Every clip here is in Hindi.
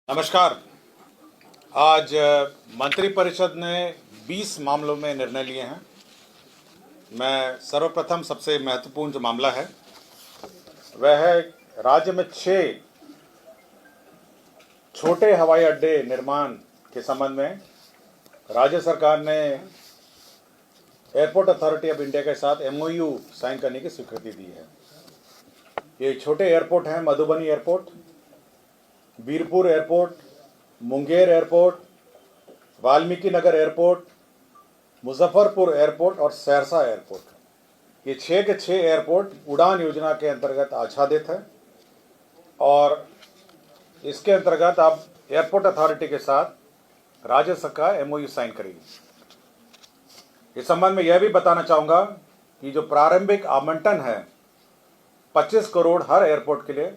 नमस्कार। आज मंत्रिपरिषद ने 20 मामलों में निर्णय लिए हैं। मैं सर्वप्रथम सबसे महत्वपूर्ण जो मामला है वह है राज्य में 6 छोटे हवाई अड्डे निर्माण के संबंध में राज्य सरकार ने एयरपोर्ट अथॉरिटी ऑफ इंडिया के साथ एमओयू साइन करने की स्वीकृति दी है। ये छोटे एयरपोर्ट हैं Madhubani airport, Birpur airport, Munger airport, Valmiki Nagar airport, Muzaffarpur airport और सहरसा एयरपोर्ट। ये 6 के 6 एयरपोर्ट उड़ान योजना के अंतर्गत आच्छादित है और इसके अंतर्गत अब एयरपोर्ट अथॉरिटी के साथ राज्य सरकार एमओयू साइन करेगी। इस संबंध में यह भी बताना चाहूँगा कि जो प्रारंभिक आवंटन है 25 करोड़ हर एयरपोर्ट के लिए,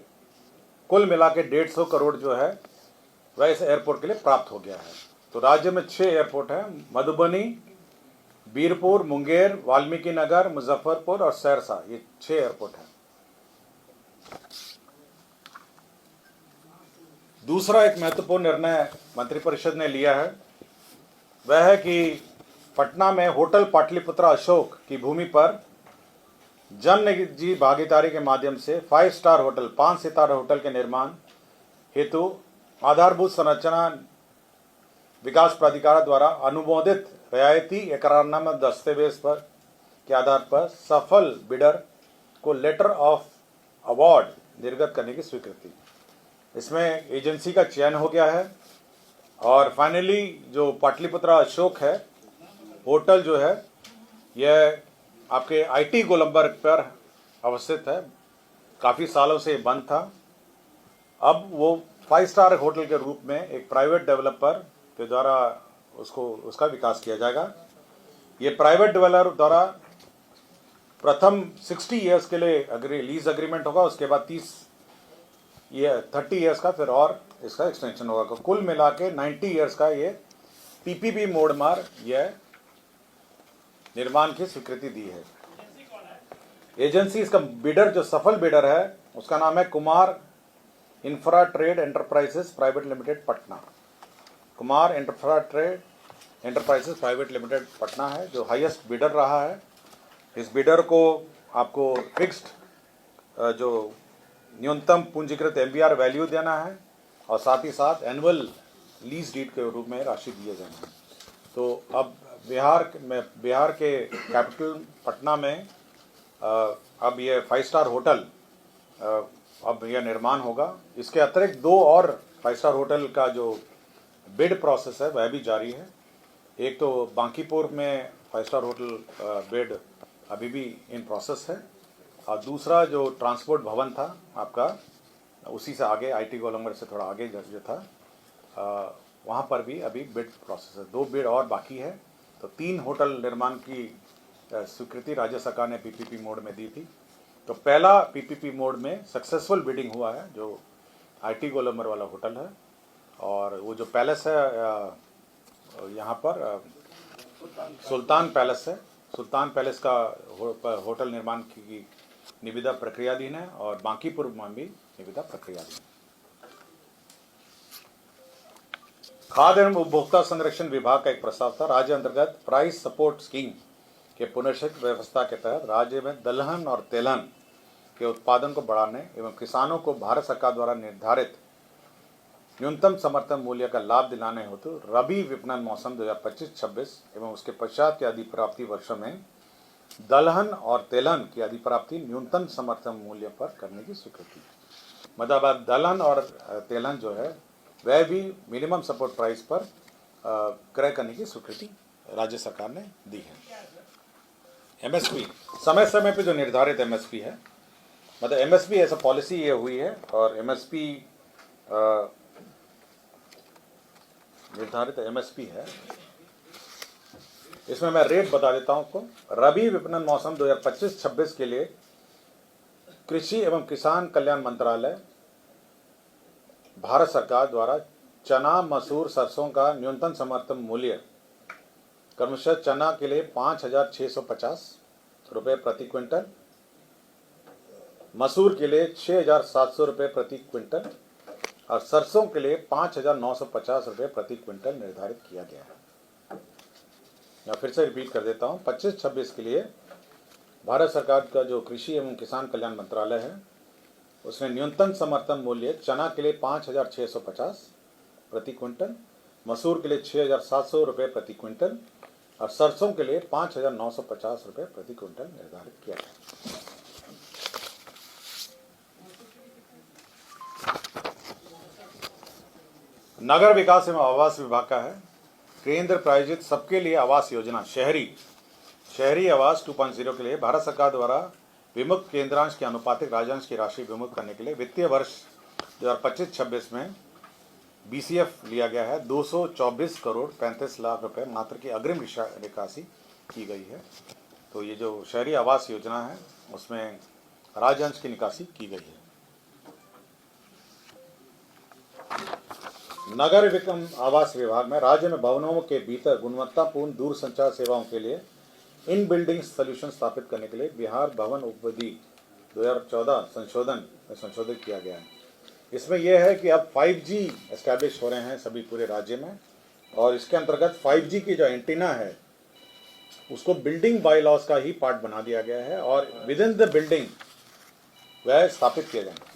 कुल मिला के 150 करोड़ जो है वह इस एयरपोर्ट के लिए प्राप्त हो गया है। तो राज्य में 6 एयरपोर्ट हैं, मधुबनी, बीरपुर, मुंगेर, वाल्मीकि नगर, मुजफ्फरपुर और सहरसा। ये 6 एयरपोर्ट हैं। दूसरा एक महत्वपूर्ण निर्णय मंत्रिपरिषद ने लिया है वह है कि पटना में होटल पाटलिपुत्रा अशोक की भूमि पर जन निजी भागीदारी के माध्यम से 5 स्टार होटल, 5 सितारा होटल के निर्माण हेतु आधारभूत संरचना विकास प्राधिकार द्वारा अनुमोदित रियायती एकरारनामा दस्तावेज पर के आधार पर सफल बिडर को लेटर ऑफ अवार्ड निर्गत करने की स्वीकृति। इसमें एजेंसी का चयन हो गया है और फाइनली जो पाटलिपुत्रा अशोक है होटल जो है यह आपके आईटी गोलंबर पर अवस्थित है। काफ़ी सालों से बंद था। अब वो 5 स्टार होटल के रूप में एक प्राइवेट डेवलपर के द्वारा उसका विकास किया जाएगा। ये प्राइवेट डेवलपर द्वारा प्रथम 60 इयर्स के लिए लीज एग्रीमेंट होगा, उसके बाद 30 इयर्स का फिर और इसका एक्सटेंशन होगा। कुल मिला के 90 इयर्स का ये पीपीपी मोड मार यह निर्माण की स्वीकृति दी है। एजेंसी, इसका बिडर जो सफल बिडर है उसका नाम है Kumar infra trade enterprises private limited Patna. Kumar infra trade enterprises private limited Patna है जो हाईएस्ट बिडर रहा है। इस बिडर को आपको फिक्स्ड जो न्यूनतम पूंजीकृत एमबीआर वैल्यू देना है और साथ ही साथ एनुअल लीज डीड के रूप में राशि दिए जाएंगे। तो अब बिहार के कैपिटल पटना में अब ये 5 स्टार होटल अब यह निर्माण होगा। इसके अतिरिक्त 2 और 5 स्टार होटल का जो बिड प्रोसेस है वह भी जारी है। एक तो बांकीपुर में 5 स्टार होटल बिड अभी भी इन प्रोसेस है और दूसरा जो ट्रांसपोर्ट भवन था आपका उसी से आगे आईटी गोलंबर से थोड़ा आगे जो था वहाँ पर भी अभी बिड प्रोसेस है। 2 बिड और बाकी है। तो 3 होटल निर्माण की स्वीकृति राज्य सरकार ने पीपीपी मोड में दी थी। तो पहला पीपीपी मोड में सक्सेसफुल बिडिंग हुआ है जो आईटी गोलंबर वाला होटल है और वो जो पैलेस है यहाँ पर सुल्तान पैलेस है। सुल्तान पैलेस का होटल निर्माण की निविदा प्रक्रियाधीन है और बांकीपुर में भी निविदा प्रक्रियाधीन है। खाद्य एवं उपभोक्ता संरक्षण विभाग का एक प्रस्ताव था। राज्य अंतर्गत प्राइस सपोर्ट स्कीम के पुनर्गठित व्यवस्था के तहत राज्य में दलहन और तेलहन के उत्पादन को बढ़ाने एवं किसानों को भारत सरकार द्वारा निर्धारित न्यूनतम समर्थन मूल्य का लाभ दिलाने हेतु रबी विपणन मौसम 2025-26 एवं उसके पश्चात के अधिप्राप्ति वर्षों में दलहन और तेलहन की अधिप्राप्ति न्यूनतम समर्थन मूल्य पर करने की स्वीकृति। मतलब अब दलहन और तेलहन जो है वह भी मिनिमम सपोर्ट प्राइस पर क्रय करने की स्वीकृति राज्य सरकार ने दी है। एमएसपी समय समय पे जो निर्धारित एमएसपी है, मतलब एमएसपी ऐसा पॉलिसी ये हुई है और एमएसपी निर्धारित एमएसपी है। इसमें मैं रेट बता देता हूं आपको। रबी विपणन मौसम 2025-26 के लिए कृषि एवं किसान कल्याण मंत्रालय भारत सरकार द्वारा चना, मसूर, सरसों का न्यूनतम समर्थन मूल्य क्रमशः चना के लिए 5,650 रुपये प्रति क्विंटल, मसूर के लिए 6,700 रुपये प्रति क्विंटल और सरसों के लिए 5,950 रुपये प्रति क्विंटल निर्धारित किया गया है। या फिर से रिपीट कर देता हूँ, 25-26 के लिए भारत सरकार का जो कृषि एवं किसान कल्याण मंत्रालय है उसने न्यूनतम समर्थन मूल्य चना के लिए 5,650 प्रति क्विंटल, मसूर के लिए 6,700 रुपये प्रति क्विंटल और सरसों के लिए 5,950 रुपये प्रति क्विंटल निर्धारित किया है। नगर विकास एवं आवास विभाग का है केंद्र प्रायोजित सबके लिए आवास योजना शहरी आवास 2.0 के लिए भारत सरकार द्वारा विमुक्त केंद्रांश के अनुपातिक राज्यांश की राशि विमुक्त करने के लिए वित्तीय वर्ष 2025-26 में BCF लिया गया है। 224 करोड़ 35 लाख रुपए मात्र की अग्रिम निकासी की गई है। तो ये जो शहरी आवास योजना है उसमें राज्यांश की निकासी की गई है। नगर विकास आवास विभाग में राज्य में भवनों के भीतर गुणवत्तापूर्ण दूरसंचार सेवाओं के लिए इन बिल्डिंग सोल्यूशन स्थापित करने के लिए बिहार भवन उपविधि 2014 संशोधन में संशोधित किया गया है। इसमें यह है कि अब 5G एस्टैब्लिश हो रहे हैं सभी पूरे राज्य में और इसके अंतर्गत 5G की जो एंटीना है उसको बिल्डिंग बाय लॉज का ही पार्ट बना दिया गया है और विद इन द बिल्डिंग वह स्थापित किए जाएंगे।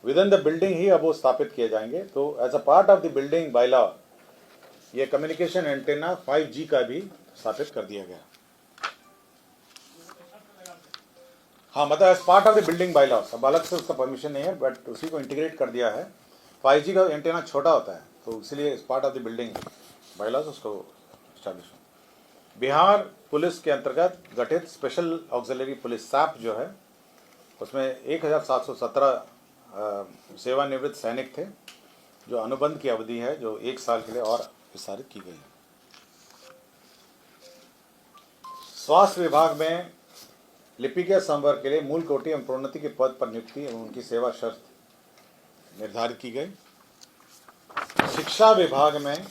विद इन द बिल्डिंग ही अब वो स्थापित किए जाएंगे। तो as a part of the building bylaw ये कम्युनिकेशन एंटेना 5G का भी स्थापित कर दिया गया। हाँ, मतलब as part of the building bylaw, अब अलग से उसका परमिशन नहीं है बट उसी को इंटीग्रेट कर दिया है। 5G का एंटेना छोटा होता है तो इसलिए इस part of the building by law उसको एस्टैब्लिश। बिहार पुलिस के अंतर्गत गठित स्पेशल ऑक्सिलरी पुलिस SAP जो है उसमें 1,717 सेवानिवृत्त सैनिक थे जो अनुबंध की अवधि है जो 1 साल के लिए और विस्तारित की गई है। स्वास्थ्य विभाग में लिपिकीय संवर्ग के लिए मूल कोटि एवं प्रोन्नति के पद पर नियुक्ति एवं उनकी सेवा शर्त निर्धारित की गई। शिक्षा विभाग में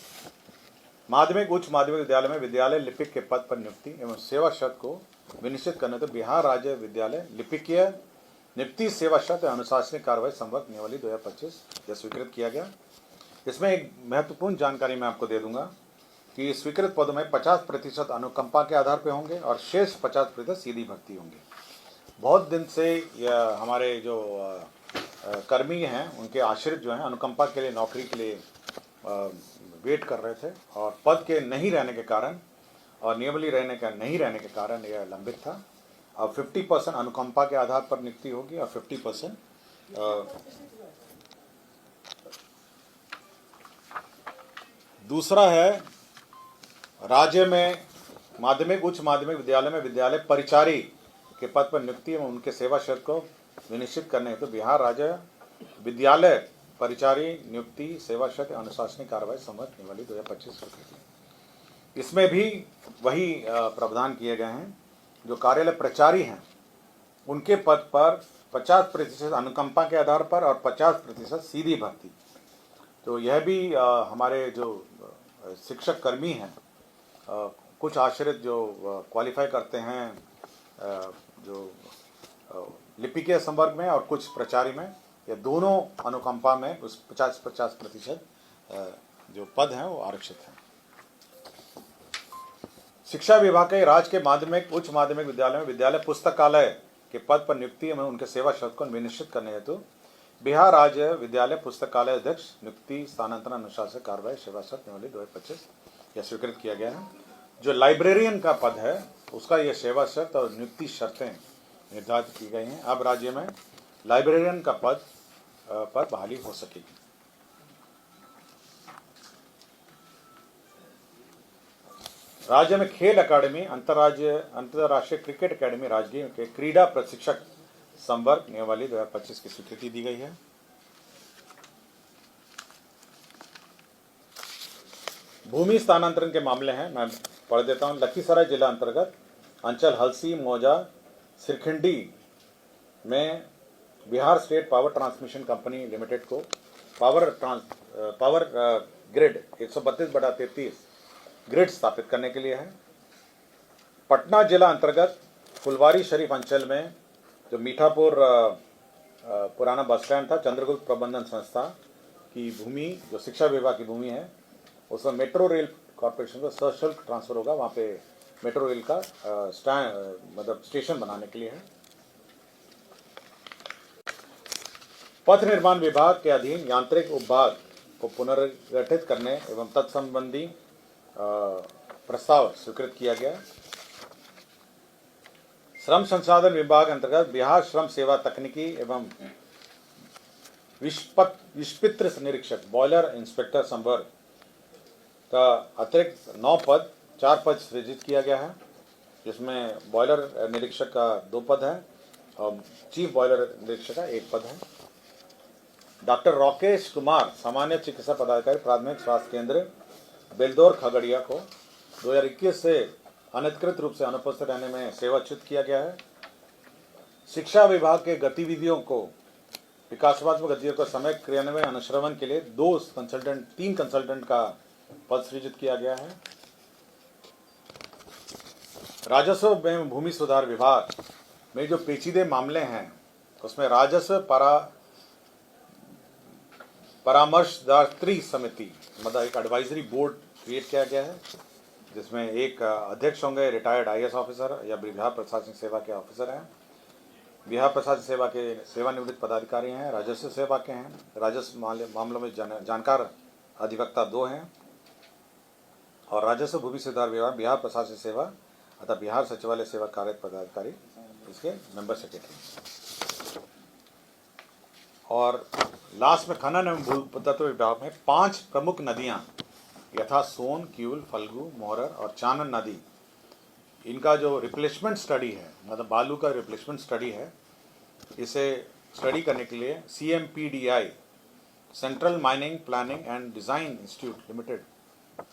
माध्यमिक उच्च माध्यमिक विद्यालय में विद्यालय लिपिक के पद पर नियुक्ति एवं सेवा शर्त को विनिश्चित करने तो बिहार राज्य विद्यालय लिपिकीय नियुक्ति सेवा शर्त अनुशासनिक कार्रवाई संवर्ग नियमावली 2025 यह स्वीकृत किया गया। इसमें एक महत्वपूर्ण जानकारी मैं आपको दे दूंगा कि स्वीकृत पदों में 50% अनुकंपा के आधार पर होंगे और शेष 50% सीधी भर्ती होंगे। बहुत दिन से यह हमारे जो कर्मी हैं उनके आश्रित जो हैं अनुकंपा के लिए नौकरी के लिए वेट कर रहे थे और पद के नहीं रहने के कारण और नियमावली नहीं रहने के कारण यह लंबित था। अब 50% अनुकंपा के आधार पर नियुक्ति होगी और 50% दूसरा है राज्य में माध्यमिक उच्च माध्यमिक विद्यालय में विद्यालय परिचारी के पद पर नियुक्ति एवं उनके सेवा शर्त को विनिश्चित करने हेतु बिहार राज्य विद्यालय परिचारी नियुक्ति सेवा शर्त अनुशासनिक कार्रवाई संवर्ग नियमावली 2025। इसमें भी वही प्रावधान किए गए हैं। जो कार्यालय प्रचारी हैं उनके पद पर 50% अनुकंपा के आधार पर और 50% सीधी भर्ती। तो यह भी हमारे जो शिक्षक कर्मी हैं कुछ आश्रित जो क्वालिफाई करते हैं जो लिपिकीय संवर्ग में और कुछ प्रचारी में, ये दोनों अनुकंपा में उस 50% जो पद हैं वो आरक्षित हैं। शिक्षा विभाग के राज्य के माध्यमिक उच्च माध्यमिक विद्यालय में विद्यालय पुस्तकालय के पद पर नियुक्ति एवं उनके सेवा शर्त को विनिश्चित करने हेतु बिहार राज्य विद्यालय पुस्तकालय अध्यक्ष नियुक्ति स्थानांतरण अनुशासन कार्रवाई सेवा शर्त नियमावली 2025 यह स्वीकृत किया गया है। जो लाइब्रेरियन का पद है उसका यह सेवा शर्त और नियुक्ति शर्तें निर्धारित की गई हैं। अब राज्य में लाइब्रेरियन का पद पर बहाली हो सकेगी। राज्य में खेल अकादमी अंतर्राष्ट्रीय क्रिकेट अकादमी राजगीर के क्रीड़ा प्रशिक्षक संवर्ग नियमावली 2025 की स्वीकृति दी गई है। भूमि स्थानांतरण के मामले हैं, मैं पढ़ देता हूं। लखीसराय जिला अंतर्गत अंचल हलसी मौजा सिरखिंडी में Bihar state power transmission company limited को पावर ग्रिड 132/33 ग्रिड स्थापित करने के लिए है। पटना जिला अंतर्गत फुलवारी शरीफ अंचल में जो मीठापुर पुराना बस स्टैंड था, चंद्रगुप्त प्रबंधन संस्था की भूमि जो शिक्षा विभाग की भूमि है उसमें मेट्रो रेल कॉर्पोरेशन को सशुल्क ट्रांसफर होगा, वहाँ पे मेट्रो रेल का मतलब स्टेशन बनाने के लिए है। पथ निर्माण विभाग के अधीन यांत्रिक उपभाग को पुनर्गठित करने एवं तत्संबंधी प्रस्ताव स्वीकृत किया गया। श्रम संसाधन विभाग अंतर्गत बिहार श्रम सेवा तकनीकी एवं विस्पित्र निरीक्षक बॉयलर इंस्पेक्टर संवर्ग का अतिरिक्त 9 पद 4 पद सृजित किया गया है, जिसमें बॉयलर निरीक्षक का 2 पद है और चीफ बॉयलर निरीक्षक का 1 पद है। डॉक्टर राकेश कुमार सामान्य चिकित्सा पदाधिकारी प्राथमिक स्वास्थ्य केंद्र बेलदौर खगड़िया को 2021 से अनधिकृत रूप से अनुपस्थित रहने में सेवाच्युत किया गया है। शिक्षा विभाग के गतिविधियों को विकासात्मक गतिविधियों का समय क्रियान्वयन अनुश्रवण के लिए 3 कंसल्टेंट का पद सृजित किया गया है। राजस्व एवं भूमि सुधार विभाग में जो पेचीदे मामले हैं उसमें राजस्व परामर्शदात्री समिति मतलब एक एडवाइजरी बोर्ड क्रिएट किया गया है, जिसमें एक अध्यक्ष होंगे रिटायर्ड IAS ऑफिसर या बिहार प्रशासनिक सेवा के ऑफिसर हैं, बिहार प्रशासनिक सेवा के सेवानिवृत्त पदाधिकारी हैं, राजस्व सेवा के हैं, राजस्व मामलों में जानकार अधिवक्ता 2 हैं और राजस्व भूमि सुधार विभाग बिहार प्रशासनिक सेवा अतः बिहार सचिवालय सेवा कार्यरत पदाधिकारी इसके मेंबर सेक्रेटरी। और लास्ट में खनन एवं भूतत्व विभाग में 5 प्रमुख नदियां यथा सोन, क्यूल, फल्गु, मोहरर और चानन नदी, इनका जो रिप्लेसमेंट स्टडी है मतलब बालू का रिप्लेसमेंट स्टडी है, इसे स्टडी करने के लिए CMPDI central mining planning and design institute limited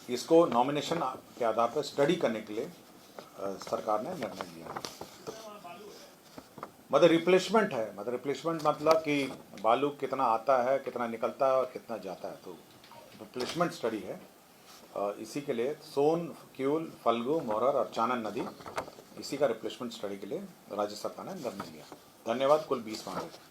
इसको नॉमिनेशन के आधार पर स्टडी करने के लिए सरकार ने निर्णय लिया है। मतलब रिप्लेसमेंट है, मतलब रिप्लेसमेंट मतलब कि बालू कितना आता है, कितना निकलता है और कितना जाता है, तो रिप्लेसमेंट स्टडी है। इसी के लिए सोन, क्यूल, फल्गु, मोहरर और चानन नदी इसी का रिप्लेसमेंट स्टडी के लिए राज्य सरकार ने निर्णय लिया। धन्यवाद। कुल 20 मामले।